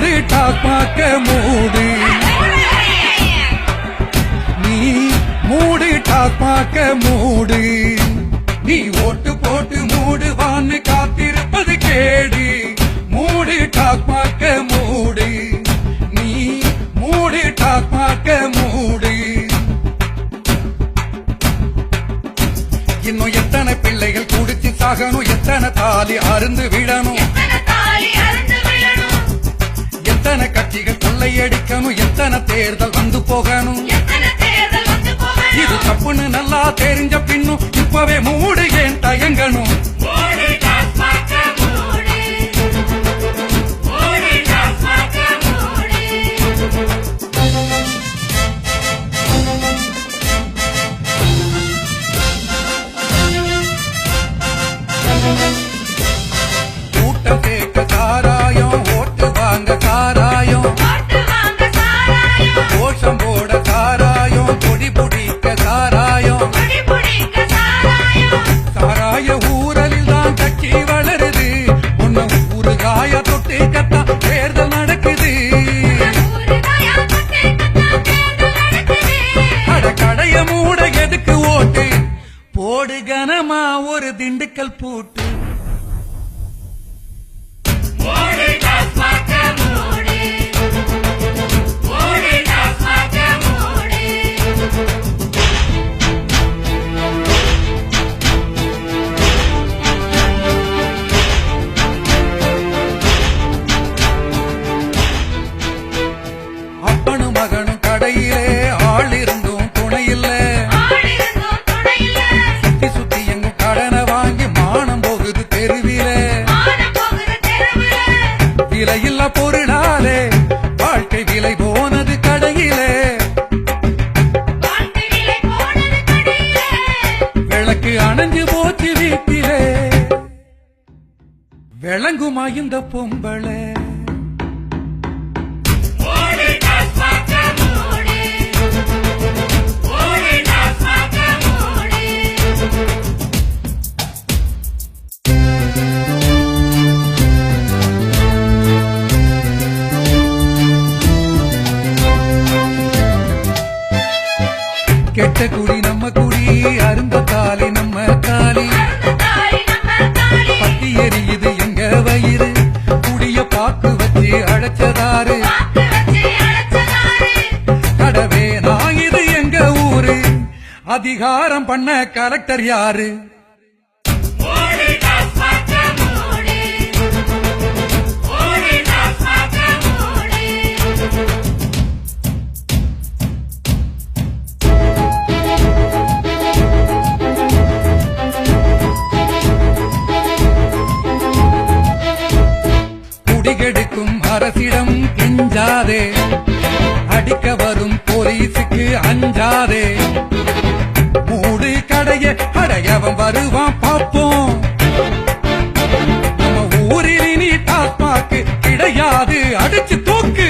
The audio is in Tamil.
மூடு டாஸ்மாக மூடு நீ மூடு டாஸ்மாக மூடு நீ ஓட்டு போட்டு மூடுவான்னு காத்திருப்பது கேடு மூடு டாஸ்மாக மூடு நீ மூடு டாஸ்மாக மூடு இன்னும் எத்தனை பிள்ளைகள் குடிச்சு சாகணும் எத்தனை தாலி அருந்து விடணும் எத்தனை கட்சிகள் கொள்ளையடிக்கணும் எத்தனை தேர்தல் வந்து போகணும் இது தப்புன்னு நல்லா தெரிஞ்ச பின்னும் இப்பவே மூடு ஏன் தயங்கணும் கூட்டம் கேட்க சாராயம் ஓட்டு வாங்க சாராயம் கோஷம் போட சாராயம் கொடி பிடிக்க சாராயம் சாராய ஊரலில் தான் கட்சி வளருது உன்ன ஊறுகாய தொட்டு கத்தான் தேர்தல் நடக்குது அட கடைய மூட எதுக்கு ஓட்டு போடு கனமா ஒரு திண்டுக்கல் பூட்டு அப்பனும் மகனும் கடையிலே ஆள் இருந்தும் துணையில்ல சுத்தி சுத்தி எங்கும் கடனை வாங்கி மானம் போகுது தெருவிலே விலையில்லா பொருளாலே வாழ்க்கை விலை போனது கடையிலே விளக்கு அணைஞ்சு போச்சு வீட்டிலே விளங்குமா இந்த பொம்பளை கெட்ட குடி நம்ம குடி அருந்த தாலி நம்ம தாலி பத்தி எரியுது எங்க வயிறு குடிய பாக்கு வச்சு அழைச்சதாரு கடவே நான் இது எங்க ஊரு அதிகாரம் பண்ண கலெக்டர் யாரு குடிகெடுக்கும் அரசிடம் கெஞ்சாதே அடிக்க வரும் போலீஸுக்கு அஞ்சாதே மூடு கடைய அடையவன் வருவான் பாப்போம் நம்ம ஊரில் இனி டாஸ்மாக்கு கிடையாது அடிச்சு தூக்கு